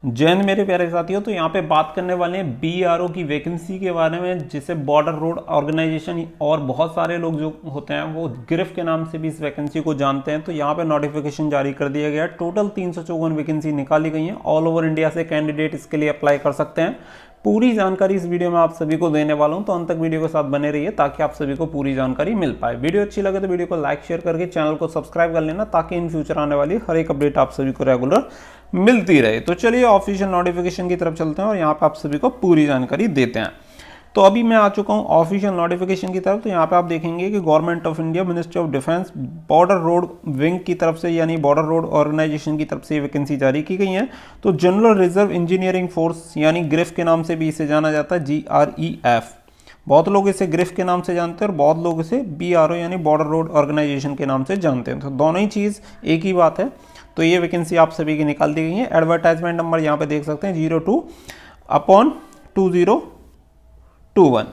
जैन मेरे प्यारे साथियों, तो यहाँ पे बात करने वाले हैं बीआरओ की वैकेंसी के बारे में, जिसे बॉर्डर रोड ऑर्गेनाइजेशन और बहुत सारे लोग जो होते हैं वो गिरफ्त के नाम से भी इस वैकेंसी को जानते हैं। तो यहाँ पे नोटिफिकेशन जारी कर दिया गया है। टोटल 354 वैकेंसी निकाली गई हैं। ऑल ओवर इंडिया से कैंडिडेट इसके लिए अप्लाई कर सकते हैं। पूरी जानकारी इस वीडियो में आप सभी को देने वाला हूं, तो अंत तक वीडियो के साथ बने रहिए ताकि आप सभी को पूरी जानकारी मिल पाए। वीडियो अच्छी लगे तो वीडियो को लाइक शेयर करके चैनल को सब्सक्राइब कर लेना, ताकि इन फ्यूचर आने वाली हर एक अपडेट आप सभी को रेगुलर मिलती रहे। तो चलिए ऑफिशियल नोटिफिकेशन की तरफ चलते हैं और यहाँ पे आप सभी को पूरी जानकारी देते हैं। तो अभी मैं आ चुका हूँ ऑफिशियल नोटिफिकेशन की तरफ। तो यहाँ पे आप देखेंगे कि government of India, ministry of defence, border road wing की तरफ से, यानी बॉर्डर रोड ऑर्गेनाइजेशन की तरफ से ये वैकेंसी जारी की गई है। तो जनरल रिजर्व इंजीनियरिंग फोर्स, यानी ग्रिफ के नाम से भी इसे जाना जाता है, GREF। बहुत लोग इसे ग्रिफ के नाम से जानते हैं और बहुत लोग इसे BRO यानी बॉर्डर रोड ऑर्गेनाइजेशन के नाम से जानते हैं। तो दोनों ही चीज़ एक ही बात है। तो ये वैकेंसी आप सभी की निकाल दी गई है। एडवर्टाइजमेंट नंबर यहाँ पे देख सकते हैं 02/2021।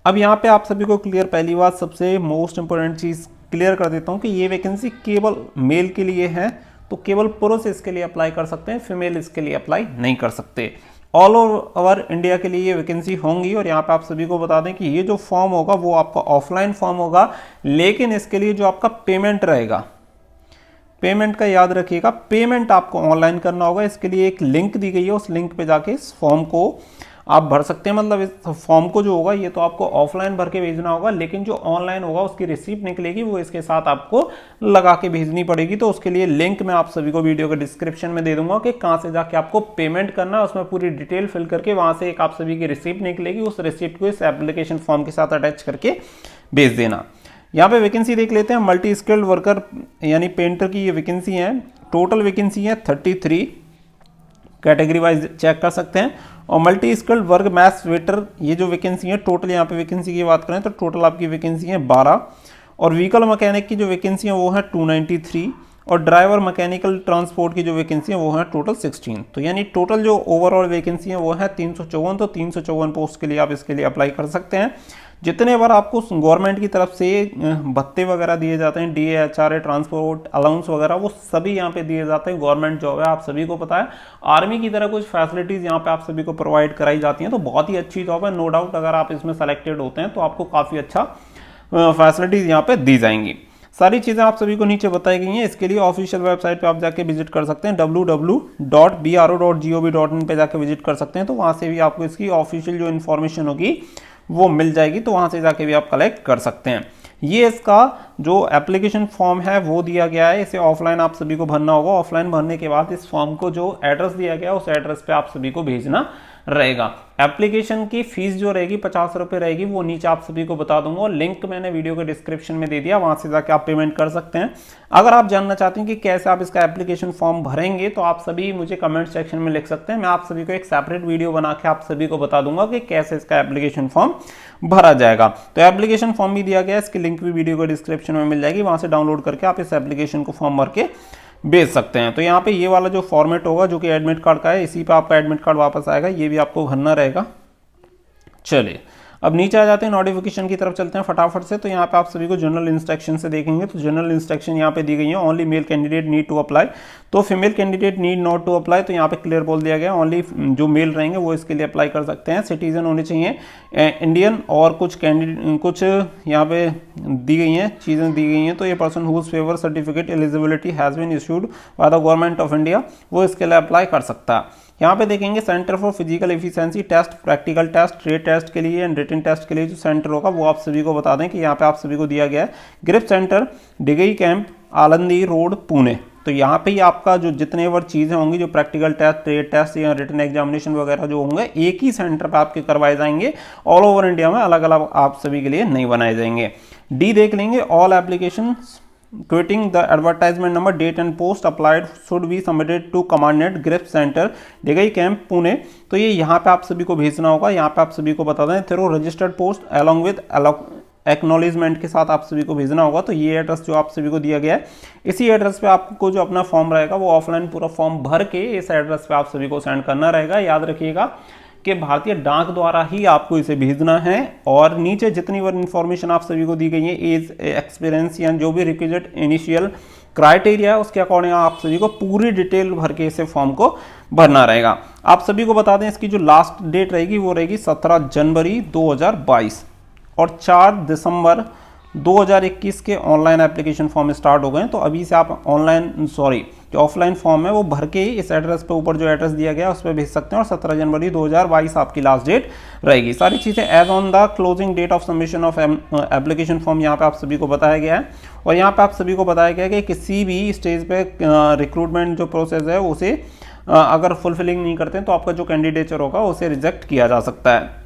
अब यहाँ पे आप सभी को क्लियर, पहली बात सबसे मोस्ट इंपॉर्टेंट चीज़ क्लियर कर देता हूँ कि ये वैकेंसी केवल मेल के लिए है। तो केवल पुरुष इसके लिए अप्लाई कर सकते हैं, फीमेल इसके लिए अप्लाई नहीं कर सकते। ऑल ओवर इंडिया के लिए ये वैकेंसी होंगी। और यहाँ पे आप सभी को बता दें कि ये जो फॉर्म होगा वो आपका ऑफलाइन फॉर्म होगा, लेकिन इसके लिए जो आपका पेमेंट रहेगा, पेमेंट का याद रखिएगा, पेमेंट आपको ऑनलाइन करना होगा। इसके लिए एक लिंक दी गई है, उस लिंक पे जाके इस फॉर्म को आप भर सकते हैं। मतलब इस फॉर्म को जो होगा ये तो आपको ऑफलाइन भर के भेजना होगा, लेकिन जो ऑनलाइन होगा उसकी रिसीप्ट निकलेगी, वो इसके साथ आपको लगा के भेजनी पड़ेगी। तो उसके लिए लिंक मैं आप सभी को वीडियो के डिस्क्रिप्शन में दे दूंगा कि कहाँ से जाके आपको पेमेंट करना है। उसमें पूरी डिटेल फिल करके वहाँ से एक आप सभी की रिसीप्ट निकलेगी, उस रिसीप्ट को इस एप्लीकेशन फॉर्म के साथ अटैच करके भेज देना। यहाँ पे वैकेंसी देख लेते हैं। मल्टी स्किल्ड वर्कर यानी पेंटर की ये वैकेंसी है। टोटल वैकेंसी है 33, कैटेगरी वाइज चेक कर सकते हैं। और multi skilled work maths waiter, ये जो वैकेंसी है टोटल, यहाँ पे वैकेंसी की बात करें तो टोटल आपकी वैकेंसी है 12। और व्हीकल मैकेनिक की जो वैकेंसी है वो है 293। और ड्राइवर मैकेनिकल ट्रांसपोर्ट की जो वैकेंसी है वो है टोटल 16। तो यानी टोटल जो ओवरऑल वैकेंसी है वो है 354। तो 354 पोस्ट के लिए आप इसके लिए अप्लाई कर सकते हैं। जितने बार आपको गवर्नमेंट की तरफ से भत्ते वगैरह दिए जाते हैं, DA, HRA, ट्रांसपोर्ट अलाउंस वगैरह, वो सभी यहाँ पे दिए जाते हैं। गवर्नमेंट जॉब है, आप सभी को पता है। आर्मी की तरह कुछ फैसिलिटीज़ यहाँ पे आप सभी को प्रोवाइड कराई जाती हैं। तो बहुत ही अच्छी जॉब है, नो डाउट। अगर आप इसमें सेलेक्टेड होते हैं तो आपको काफ़ी अच्छा फैसिलिटीज़ यहाँ पे दी जाएंगी। सारी चीज़ें आप सभी को नीचे बताई गई हैं। इसके लिए ऑफिशियल वेबसाइट पे आप जाके विजिट कर सकते हैं, www.bro.gov.in पे जाके विजिट कर सकते हैं। तो वहाँ से भी आपको इसकी ऑफिशियल जो इन्फॉर्मेशन होगी वो मिल जाएगी। तो वहाँ से जाके भी आप कलेक्ट कर सकते हैं। ये इसका जो एप्लीकेशन फॉर्म है वो दिया गया है। इसे ऑफलाइन आप सभी को भरना होगा। ऑफलाइन भरने के बाद इस फॉर्म को जो एड्रेस दिया गया है उस एड्रेस पे आप सभी को भेजना रहेगा। एप्लीकेशन की फीस जो रहेगी 50 रुपये रहेगी, वो नीचे आप सभी को बता दूंगा। लिंक मैंने वीडियो के डिस्क्रिप्शन में दे दिया, वहां से जाके आप पेमेंट कर सकते हैं। अगर आप जानना चाहते हैं कि कैसे आप इसका एप्लीकेशन फॉर्म भरेंगे तो आप सभी मुझे कमेंट सेक्शन में लिख सकते हैं। मैं आप सभी को एक सेपरेट वीडियो बना के आप सभी को बता दूंगा कि कैसे इसका एप्लीकेशन फॉर्म भरा जाएगा। तो एप्लीकेशन फॉर्म भी दिया गया है, इसकी लिंक भी वीडियो के डिस्क्रिप्शन में मिल जाएगी। वहां से डाउनलोड करके आप इस एप्लीकेशन को फॉर्म भर के भेज सकते हैं। तो यहाँ पे ये वाला जो फॉर्मेट होगा जो कि एडमिट कार्ड का है, इसी पे आपका एडमिट कार्ड वापस आएगा, ये भी आपको भरना रहेगा। चलिए अब नीचे आ जाते हैं, नोटिफिकेशन की तरफ चलते हैं फटाफट से। तो यहाँ पे आप सभी को जनरल इंस्ट्रक्शन से देखेंगे तो जनरल इंस्ट्रक्शन यहाँ पे दी गई है। Only male candidate need to apply, तो female candidate need not to apply. तो यहाँ पे क्लियर बोल दिया गया, ओनली जो मेल रहेंगे वो इसके लिए अप्लाई कर सकते हैं। सिटीजन होने चाहिए इंडियन, और कुछ यहाँ पे दी गई हैं, चीज़ें दी गई हैं। तो ये person whose favour certificate eligibility has been issued by the government of India, वो इसके लिए अप्लाई कर सकता है। यहाँ पे देखेंगे centre for physical efficiency test, practical test, trade test के लिए एंड रिटन टेस्ट के लिए जो सेंटर होगा वो आप सभी को बता दें कि यहाँ पे आप सभी को दिया गया है grip centre, Dighi camp, Alandi road, Pune. तो यहाँ पे ही आपका जो जितने बार चीज़ें होंगी, जो प्रैक्टिकल टेस्ट, ट्रेड टेस्ट या रिटन एग्जामिनेशन वगैरह जो होंगे, एक ही सेंटर पे आपके करवाए जाएंगे। ऑल ओवर इंडिया में अलग अलग आप सभी के लिए नहीं बनाए जाएंगे। डी देख लेंगे, all application quoting the advertisement number, date and post applied should be submitted to commandant grip center Dighi camp Pune. तो ये यहाँ पे आप सभी को भेजना होगा। यहाँ पे आप सभी को बता दें through registered post along with acknowledgement के साथ आप सभी को भेजना होगा। तो ये एड्रेस जो आप सभी को दिया गया है, इसी एड्रेस पे आपको जो अपना फॉर्म रहेगा वो ऑफलाइन पूरा फॉर्म भर के इस एड्रेस पे आप सभी को सेंड करना रहेगा। याद रखिएगा कि भारतीय डाक द्वारा ही आपको इसे भेजना है। और नीचे जितनी बार इन्फॉर्मेशन आप सभी को दी गई है, एज, एक्सपीरियंस या जो भी रिक्विजिट इनिशियल क्राइटेरिया है उसके अकॉर्डिंग आप सभी को पूरी डिटेल भर के इसे फॉर्म को भरना रहेगा। आप सभी को बता दें इसकी जो लास्ट डेट रहेगी वो रहेगी 17 जनवरी 2022 और 4 दिसंबर 2021 के ऑनलाइन एप्लीकेशन फॉर्म स्टार्ट हो गए हैं। तो अभी से आप जो ऑफलाइन फॉर्म है वो भर के ही इस एड्रेस पे ऊपर जो एड्रेस दिया गया है उस पर भेज सकते हैं और 17 जनवरी 2022 आपकी लास्ट डेट रहेगी। सारी चीज़ें as on the closing date of submission of application form यहाँ पे आप सभी को बताया गया है। और यहाँ पे आप सभी को बताया गया है कि किसी भी स्टेज पे रिक्रूटमेंट जो प्रोसेस है उसे अगर फुलफिलिंग नहीं करते हैं तो आपका जो कैंडिडेचर होगा उसे रिजेक्ट किया जा सकता है।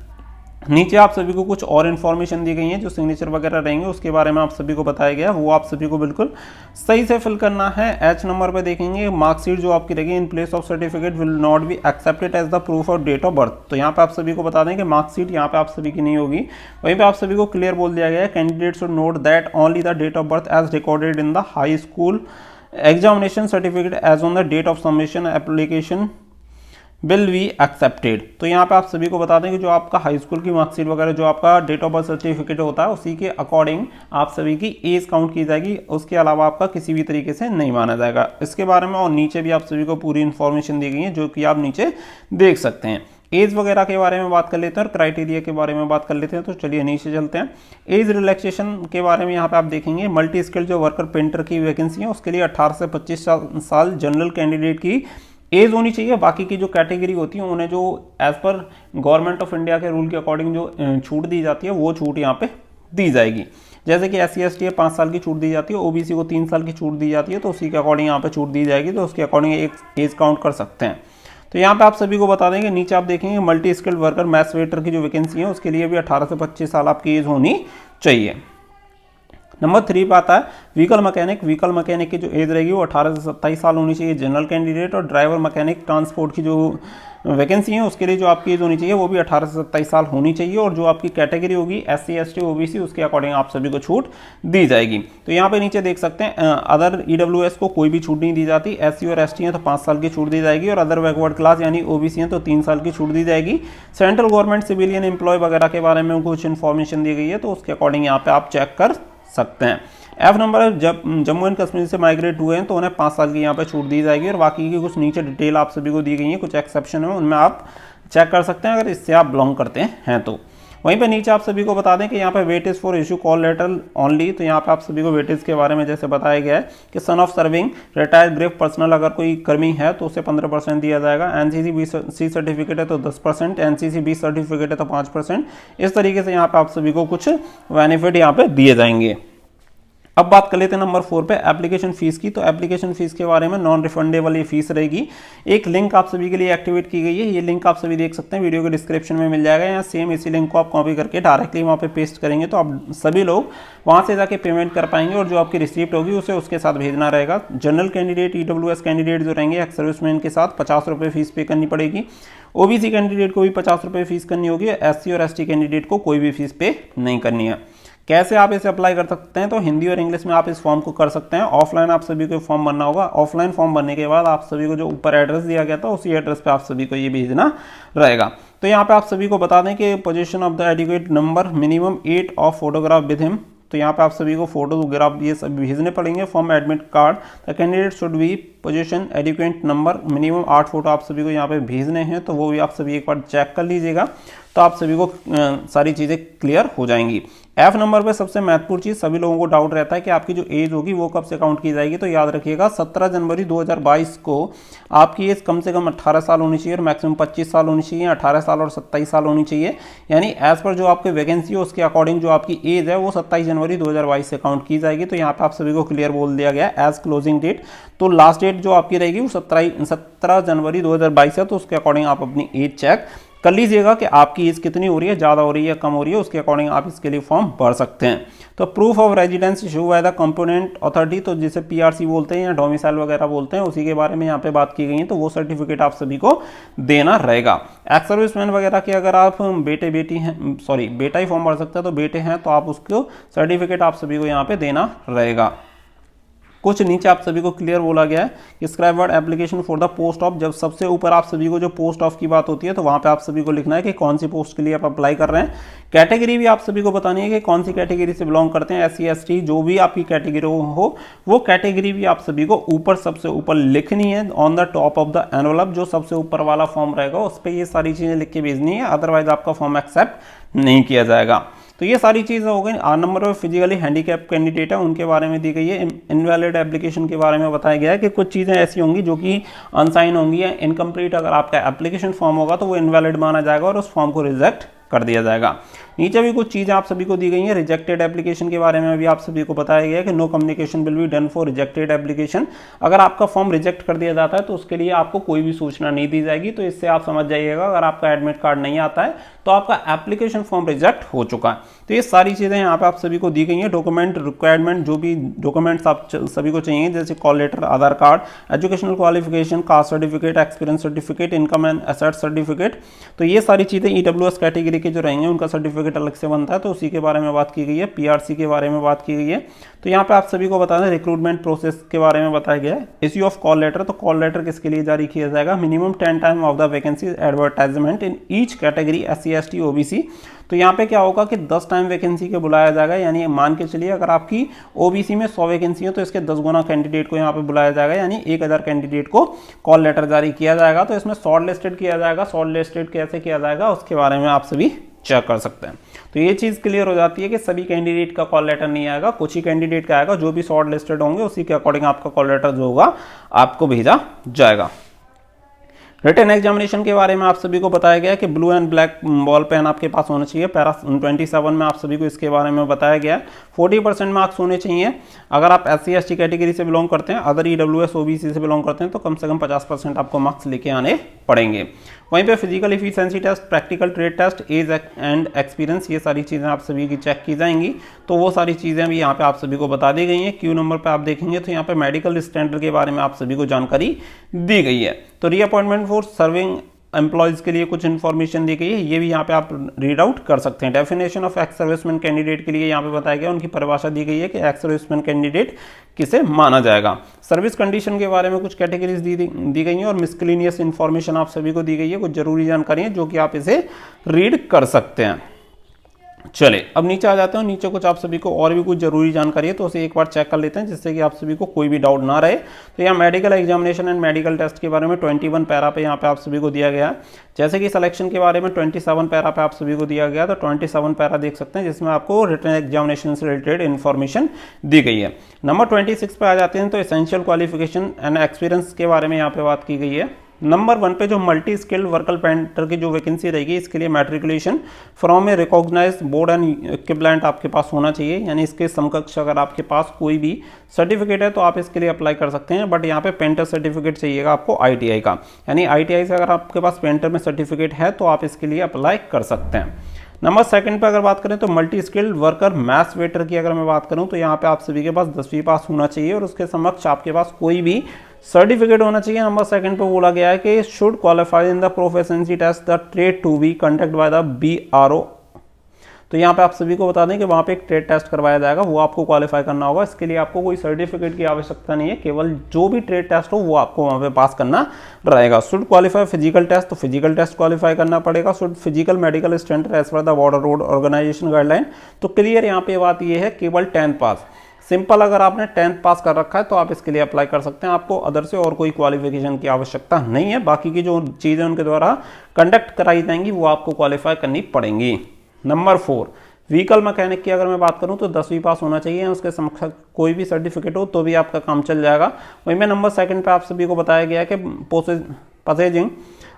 नीचे आप सभी को कुछ और इन्फॉर्मेशन दी गई है, जो सिग्नेचर वगैरह रहेंगे उसके बारे में आप सभी को बताया गया, वो आप सभी को बिल्कुल सही से फिल करना है। एच नंबर पे देखेंगे मार्कशीट जो आपकी रहेगी in place of certificate will not be accepted as the proof of date of birth. तो यहाँ पे आप सभी को बता दें कि मार्कशीट यहाँ पे आप सभी की नहीं होगी। वहीं पे आप सभी को क्लियर बोल दिया गया है candidate should note that only the date of birth as recorded in the high school examination certificate as on the date of submission application will be accepted. तो यहाँ पे आप सभी को बता दें कि जो आपका हाई स्कूल की मार्कशीट वगैरह जो आपका डेट ऑफ बर्थ सर्टिफिकेट होता है उसी के अकॉर्डिंग आप सभी की एज काउंट की जाएगी, उसके अलावा आपका किसी भी तरीके से नहीं माना जाएगा। इसके बारे में और नीचे भी आप सभी को पूरी इन्फॉर्मेशन दी गई है जो कि आप नीचे देख सकते हैं। एज वगैरह के बारे में बात कर लेते हैं और क्राइटेरिया के बारे में बात कर लेते हैं। तो चलिए नीचे चलते हैं। एज रिलैक्सेशन के बारे में यहाँ पे आप देखेंगे मल्टी स्किल जो वर्कर पेंटर की वैकेंसी है उसके लिए 18 से 25 साल जनरल कैंडिडेट की एज होनी चाहिए। बाकी की जो कैटेगरी होती है उन्हें जो एज पर गवर्नमेंट ऑफ इंडिया के रूल के अकॉर्डिंग जो छूट दी जाती है वो छूट यहाँ पे दी जाएगी। जैसे कि SC ST है 5 साल की छूट दी जाती है, OBC को 3 साल की छूट दी जाती है, तो उसी के अकॉर्डिंग यहाँ पे छूट दी जाएगी, तो उसके अकॉर्डिंग एक एज काउंट कर सकते हैं। तो यहाँ पे आप सभी को बता देंगे नीचे आप देखेंगे multi skilled worker maths waiter की जो वैकेंसी है उसके लिए भी 18 से 25 साल आपकी एज होनी चाहिए। नंबर 3 पे आता है व्हीकल मैकेनिक। व्हीकल मैकेनिक की जो एज रहेगी वो 18 से 27 साल होनी चाहिए जनरल कैंडिडेट। और ड्राइवर मैकेनिक ट्रांसपोर्ट की जो वैकेंसी है उसके लिए जो आपकी एज होनी चाहिए वो भी 18 से 27 साल होनी चाहिए। और जो आपकी कैटेगरी होगी SC ST OBC उसके अकॉर्डिंग आप सभी को छूट दी जाएगी। तो यहाँ पे नीचे देख सकते हैं अदर EWS को कोई भी छूट नहीं दी जाती। SC और ST हैं तो 5 साल की छूट दी जाएगी और अदर बैकवर्ड क्लास यानी OBC हैं तो 3 साल की छूट दी जाएगी। सेंट्रल गवर्नमेंट सिविलियन एम्प्लॉय वगैरह के बारे में कुछ इन्फॉर्मेशन दी गई है तो उसके अकॉर्डिंग यहाँ पे आप चेक कर सकते हैं। F नंबर है जब जम्मू एंड कश्मीर से माइग्रेट हुए हैं तो उन्हें 5 साल की यहाँ पे छूट दी जाएगी। और बाकी की कुछ नीचे डिटेल आप सभी को दी गई है, कुछ एक्सेप्शन है उनमें आप चेक कर सकते हैं अगर इससे आप बिलोंग करते हैं तो। वहीं पे नीचे आप सभी को बता दें कि यहाँ पे weightage for issue call letter only. तो यहाँ पे आप सभी को वेटेज के बारे में जैसे बताया गया है कि son of serving retired grief personal अगर कोई कर्मी है तो उसे 15% दिया जाएगा। NCC B सर्टिफिकेट है तो 10%, NCC B सर्टिफिकेट है तो 5%। इस तरीके से यहाँ पे आप सभी को कुछ बेनिफिट यहाँ पे दिए जाएंगे। अब बात कर लेते हैं नंबर 4 पे एप्लीकेशन फीस की। तो एप्लीकेशन फीस के बारे में नॉन रिफंडेबल ये फीस रहेगी। एक लिंक आप सभी के लिए एक्टिवेट की गई है, ये लिंक आप सभी देख सकते हैं वीडियो के डिस्क्रिप्शन में मिल जाएगा। यहाँ सेम इसी लिंक को आप कॉपी करके डायरेक्टली वहाँ पे पेस्ट करेंगे तो आप सभी लोग वहाँ से जाके पेमेंट कर पाएंगे और जो आपकी रिसिप्ट होगी उसे उसके साथ भेजना रहेगा। जनरल कैंडिडेट EWS कैंडिडेट जो रहेंगे एक्स सर्विसमैन के साथ 50 रुपये फीस पे करनी पड़ेगी। OBC कैंडिडेट को भी 50 रुपये फीस करनी होगी। SC और ST कैंडिडेट को कोई भी फीस पे नहीं करनी है। कैसे आप इसे अप्लाई कर सकते हैं तो हिंदी और इंग्लिश में आप इस फॉर्म को कर सकते हैं। ऑफलाइन आप सभी को फॉर्म भरना होगा। ऑफलाइन फॉर्म भरने के बाद आप सभी को जो ऊपर एड्रेस दिया गया था उसी एड्रेस पे आप सभी को ये भेजना रहेगा। तो यहाँ पे आप सभी को बता दें कि position of the adequate number minimum 8 of photograph with him. तो यहाँ पे आप सभी को फोटोग्राफ ये सब भेजने पड़ेंगे form admit card. The candidate should be position adequate number minimum 8 photo आप सभी को यहाँ पे भेजने हैं, तो वो भी आप सभी एक बार चेक कर लीजिएगा तो आप सभी को सारी चीज़ें क्लियर हो जाएंगी। F नंबर पे सबसे महत्वपूर्ण चीज़, सभी लोगों को डाउट रहता है कि आपकी जो एज होगी वो कब से काउंट की जाएगी। तो याद रखिएगा 17 जनवरी 2022 को आपकी एज कम से कम 18 साल होनी चाहिए और मैक्सिमम 25 साल होनी चाहिए। 18 साल और 27 साल होनी चाहिए, यानी एज पर जो आपकी वैकेंसी है उसके अकॉर्डिंग जो आपकी एज है वो 27 जनवरी 2022 से काउंट की जाएगी। तो यहाँ पर आप सभी को क्लियर बोल दिया गया एज क्लोजिंग डेट। तो लास्ट डेट जो आपकी रहेगी वो 17 जनवरी 2022 है, तो उसके अकॉर्डिंग आप अपनी एज चेक कर लीजिएगा कि आपकी एज कितनी हो रही है, ज़्यादा हो रही है, कम हो रही है, उसके अकॉर्डिंग आप इसके लिए फॉर्म भर सकते हैं। तो proof of residence issue by the component authority, तो जिसे PRC बोलते हैं या डोमिसाइल वगैरह बोलते हैं, उसी के बारे में यहाँ पे बात की गई है। तो वो सर्टिफिकेट आप सभी को देना रहेगा। एक्स सर्विसमैन वगैरह के अगर आप बेटी हैं, सॉरी बेटा ही फॉर्म भर सकते हैं, तो बेटे हैं तो आप उसको सर्टिफिकेट आप सभी को यहाँ पे देना रहेगा। कुछ नीचे आप सभी को क्लियर बोला गया है कि scribe word application for the post of, जब सबसे ऊपर आप सभी को जो पोस्ट ऑफ की बात होती है तो वहां पे आप सभी को लिखना है कि कौन सी पोस्ट के लिए आप अप्लाई कर रहे हैं। कैटेगरी भी आप सभी को बतानी है कि कौन सी कैटेगरी से बिलोंग करते हैं, SC ST जो भी आपकी कैटेगरी हो वो कैटेगरी भी आप सभी को ऊपर सबसे ऊपर लिखनी है on the top of the envelope. जो सबसे ऊपर वाला फॉर्म रहेगा उस पर ये सारी चीजें लिख के भेजनी है, अदरवाइज आपका फॉर्म एक्सेप्ट नहीं किया जाएगा। तो ये सारी चीज़ें हो गई। 8 नंबर पर फिजिकली हैंडीकैप कैंडिडेट है उनके बारे में दी गई है। इनवैलिड एप्लीकेशन के बारे में बताया गया है कि कुछ चीज़ें ऐसी होंगी जो कि अनसाइन होंगी या इनकम्प्लीट अगर आपका एप्लीकेशन फॉर्म होगा तो वो इनवैलिड माना जाएगा और उस फॉर्म को रिजेक्ट कर दिया जाएगा। नीचे भी कुछ चीज़ें आप सभी को दी गई हैं। रिजेक्टेड एप्लीकेशन के बारे में भी आप सभी को बताया गया है कि no communication will be done for rejected application. अगर आपका फॉर्म रिजेक्ट कर दिया जाता है तो उसके लिए आपको कोई भी सूचना नहीं दी जाएगी। तो इससे आप समझ जाइएगा अगर आपका एडमिट कार्ड नहीं आता है तो आपका एप्लीकेशन फॉर्म रिजेक्ट हो चुका है। तो ये सारी चीज़ें यहाँ पे आप सभी को दी गई हैं। डॉक्यूमेंट रिक्वायरमेंट, जो भी डॉक्यूमेंट्स आप सभी को चाहिए जैसे call letter, Aadhaar card, educational qualification, caste certificate, experience certificate, income and asset certificate, तो ये सारी चीज़ें EWS कैटेगरी के जो रहेंगे उनका सर्टिफिकेट अलग से बनता है तो उसी के बारे में बात की गई है। PRC के बारे में बात की गई है। तो यहाँ पे आप सभी को बता दें रिक्रूटमेंट प्रोसेस के बारे में बताया गया है। इश्यू ऑफ कॉल लेटर, तो कॉल लेटर किसके लिए जारी किया जाएगा? Minimum 10 time of the vacancy advertisement in each category SC ST OBC। तो यहाँ पे क्या होगा कि 10 टाइम वैकेंसी के बुलाया जाएगा, यानी मान के चलिए अगर आपकी OBC में 100 वैकेंसी है तो इसके 10 गुना कैंडिडेट को यहाँ पे बुलाया जाएगा, यानी 1000 कैंडिडेट को कॉल लेटर जारी किया जाएगा। तो इसमें शॉर्ट लिस्टेड किया जाएगा। शॉर्ट लिस्टेड कैसे किया जाएगा उसके बारे में आप सभी चेक कर सकते हैं। तो ये चीज़ क्लियर हो जाती है कि सभी कैंडिडेट का कॉल लेटर नहीं आएगा, कुछ ही कैंडिडेट का आएगा। जो भी शॉर्ट लिस्टेड होंगे उसी के अकॉर्डिंग आपका कॉल लेटर जो होगा आपको भेजा जाएगा। रिटन एग्जामिनेशन के बारे में आप सभी को बताया गया कि blue and black ball pen आपके पास होना चाहिए। पैरा 27 में आप सभी को इसके बारे में बताया गया है। 40% मार्क्स होने चाहिए। अगर आप SC ST कैटेगरी से बिलोंग करते हैं, अदर EWS OBC से बिलोंग करते हैं तो कम से कम 50% आपको मार्क्स लेके आने पड़ेंगे। वहीं पे physical efficiency test, practical trade test, age and experience, ये सारी चीज़ें आप सभी की चेक की जाएंगी। तो वो सारी चीज़ें भी यहाँ पे आप सभी को बता दी गई हैं। Q नंबर पे आप देखेंगे तो यहाँ पे मेडिकल स्टैंडर्ड के बारे में आप सभी को जानकारी दी गई है। तो रीअपॉइंटमेंट फॉर सर्विंग एम्प्लॉयज़ के लिए कुछ इन्फॉर्मेशन दी गई है, ये भी यहाँ पे आप रीड आउट कर सकते हैं। Definition of ex serviceman candidate के लिए यहाँ पे बताया गया, उनकी परिभाषा दी गई है कि एक्स सर्विसमैन कैंडिडेट किसे माना जाएगा। सर्विस कंडीशन के बारे में कुछ कैटेगरीज दी गई हैं और मिसक्लिनियस इन्फॉर्मेशन आप सभी को दी गई है, कुछ जरूरी जानकारी है जो कि आप इसे रीड कर सकते हैं। चले अब नीचे आ जाते हैं। नीचे कुछ आप सभी को और भी कुछ जरूरी जानकारी है तो उसे एक बार चेक कर लेते हैं जिससे कि आप सभी को कोई भी डाउट ना रहे। तो यहाँ medical examination and medical test के बारे में 21 पैरा पे यहाँ पे आप सभी को दिया गया है। जैसे कि सिलेक्शन के बारे में 27 पैरा पे आप सभी को दिया गया, तो 27 पैरा देख सकते हैं जिसमें आपको रिटन एग्जामिनेशन से रिलेटेड इन्फॉर्मेशन दी गई है। नंबर 26 पे आ जाते हैं तो एसेंशियल क्वालिफिकेशन एंड एक्सपीरियंस के बारे में यहाँ पे बात की गई है। नंबर 1 पे जो मल्टी स्किल्ड वर्कर पेंटर की जो वैकेंसी रहेगी इसके लिए matriculation from a recognise board and equivalent आपके पास होना चाहिए, यानी इसके समकक्ष अगर आपके पास कोई भी सर्टिफिकेट है तो आप इसके लिए अप्लाई कर सकते हैं। बट यहाँ पे पेंटर सर्टिफिकेट चाहिएगा आपको ITI का, यानी ITI से अगर आपके पास पेंटर में सर्टिफिकेट है तो आप इसके लिए अप्लाई कर सकते हैं। नंबर 2 पे अगर बात करें तो multi skilled worker maths waiter की अगर मैं बात करूं तो यहाँ पे आप सभी के पास 10वीं पास होना चाहिए और उसके समक्ष आपके पास कोई भी सर्टिफिकेट होना चाहिए। नंबर 2 पे बोला गया है कि should qualify in the proficiency test the trade to be conduct by the BRO। तो यहाँ पे आप सभी को बता दें कि वहाँ पे एक ट्रेड टेस्ट करवाया जाएगा, वो आपको क्वालिफाई करना होगा। इसके लिए आपको कोई सर्टिफिकेट की आवश्यकता नहीं है, केवल जो भी ट्रेड टेस्ट हो वो आपको वहाँ पे पास करना रहेगा। शुड क्वालिफाई फिजिकल टेस्ट, तो फिजिकल टेस्ट क्वालिफाई करना पड़ेगा। Should physical medical standard as per the border road organisation guideline, तो क्लियर यहाँ पे बात ये है केवल 10th पास। सिंपल अगर आपने 10th पास कर रखा है तो आप इसके लिए अप्लाई कर सकते हैं, आपको अदर से और कोई क्वालिफिकेशन की आवश्यकता नहीं है। बाकी की जो चीज़ें उनके द्वारा कंडक्ट कराई जाएंगी वो आपको क्वालिफाई करनी पड़ेंगी। नंबर 4 व्हीकल मैकेनिक की अगर मैं बात करूं तो 10वीं पास होना चाहिए, उसके समक्ष कोई भी सर्टिफिकेट हो तो भी आपका काम चल जाएगा। वहीं में नंबर 2 पे आप सभी को बताया गया कि passing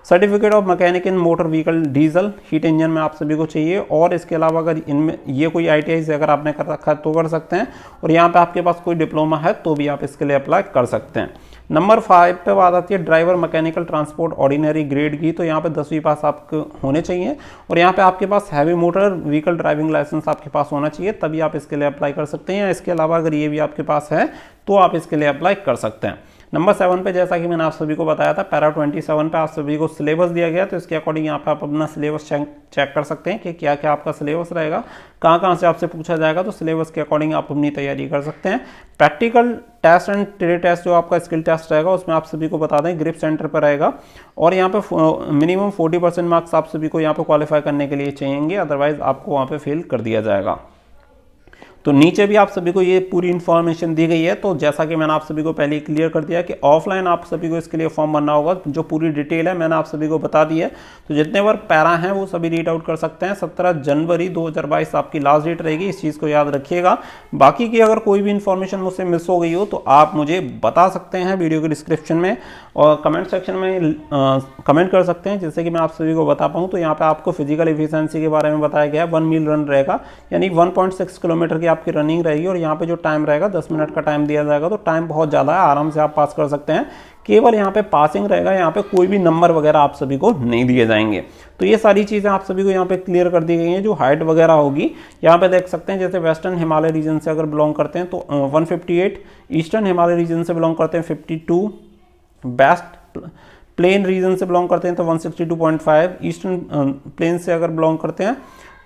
certificate of mechanic in motor vehicle diesel heat engine में आप सभी को चाहिए। और इसके अलावा अगर इनमें ये कोई ITI से अगर आपने कर रखा है तो कर सकते हैं, और यहाँ पे आपके पास कोई डिप्लोमा है तो भी आप इसके लिए अप्लाई कर सकते हैं। नंबर 5 पे बात आती है driver mechanical transport ordinary grade की, तो यहाँ पे 10वीं पास आपको होने चाहिए और यहाँ पे आपके पास heavy motor vehicle driving licence आपके पास होना चाहिए, तभी आप इसके लिए अप्लाई कर सकते हैं। इसके अलावा अगर ये भी आपके पास है तो आप इसके लिए अप्लाई कर सकते हैं। नंबर 7 पे जैसा कि मैंने आप सभी को बताया था, पैरा 27 पे आप सभी को सिलेबस दिया गया, तो इसके अकॉर्डिंग यहाँ पे आप अपना सिलेबस चेक कर सकते हैं कि क्या क्या आपका सिलेबस रहेगा, कहाँ कहाँ से आपसे पूछा जाएगा। तो सिलेबस के अकॉर्डिंग आप अपनी तैयारी कर सकते हैं। Practical test and trade test जो आपका स्किल टेस्ट रहेगा उसमें आप सभी को बता दें ग्रिप सेंटर पर रहेगा, और यहाँ पे मिनिमम 40% मार्क्स आप सभी को यहाँ पे क्वालिफाई करने के लिए चाहिएंगे, अदरवाइज आपको वहाँ पे फेल कर दिया जाएगा। तो नीचे भी आप सभी को ये पूरी इन्फॉर्मेशन दी गई है। तो जैसा कि मैंने आप सभी को पहले ही क्लियर कर दिया कि ऑफलाइन आप सभी को इसके लिए फॉर्म भरना होगा, जो पूरी डिटेल है मैंने आप सभी को बता दी है। तो जितने बार पैरा हैं वो सभी रीड आउट कर सकते हैं। 17 जनवरी 2022 आपकी लास्ट डेट रहेगी, इस चीज़ को याद रखिएगा। बाकी की अगर कोई भी इन्फॉर्मेशन मुझसे मिस हो गई हो तो आप मुझे बता सकते हैं वीडियो के डिस्क्रिप्शन में, और कमेंट सेक्शन में कमेंट कर सकते हैं, जिससे कि मैं आप सभी को बता पाऊँ। तो यहाँ पर आपको फिजिकल एफिशिएंसी के बारे में बताया गया है। 1 मील रन रहेगा, यानी 1.6 किलोमीटर की आपकी रनिंग रहेगी, और यहाँ पे जो टाइम रहेगा 10 मिनट का टाइम दिया जाएगा। तो टाइम बहुत ज़्यादा है, आराम से आप पास कर सकते हैं। केवल यहाँ पे पासिंग रहेगा, यहाँ पे कोई भी नंबर वगैरह आप सभी को नहीं दिए जाएंगे। तो ये सारी चीज़ें आप सभी को यहाँ पे क्लियर कर दी गई हैं। जो हाइट वगैरह होगी यहाँ पे देख सकते हैं, जैसे वेस्टर्न हिमालय रीजन से अगर बिलोंग करते हैं तो 158, ईस्टर्न हिमालय रीजन से बिलोंग करते हैं 52, वेस्ट प्लेन रीजन से बिलोंग करते हैं तो 162.5, ईस्टर्न प्लेन से अगर बिलोंग करते हैं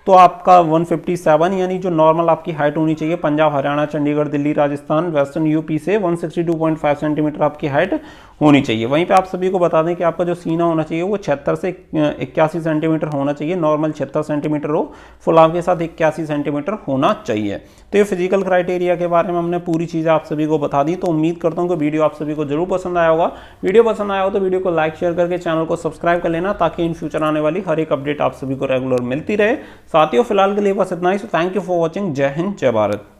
तो आपका 157, यानी जो नॉर्मल आपकी हाइट होनी चाहिए पंजाब, हरियाणा, चंडीगढ़, दिल्ली, राजस्थान, वेस्टर्न यूपी से 162.5 सेंटीमीटर आपकी हाइट होनी चाहिए। वहीं पे आप सभी को बता दें कि आपका जो सीना होना चाहिए वो 76 से 81 सेंटीमीटर होना चाहिए। नॉर्मल 76 सेंटीमीटर हो, फुल आर्म के साथ 81 सेंटीमीटर होना चाहिए। तो ये फिजिकल क्राइटेरिया के बारे में हमने पूरी चीज़ें आप सभी को बता दी। तो उम्मीद करता हूँ कि वीडियो आप सभी को जरूर पसंद आया होगा। वीडियो पसंद आया हो तो वीडियो को लाइक शेयर करके चैनल को सब्सक्राइब कर लेना, ताकि इन फ्यूचर आने वाली हर एक अपडेट आप सभी को रेगुलर मिलती रहे। साथियों फिलहाल के लिए बस इतना ही। So thank you for watching. जय हिंद, जय भारत।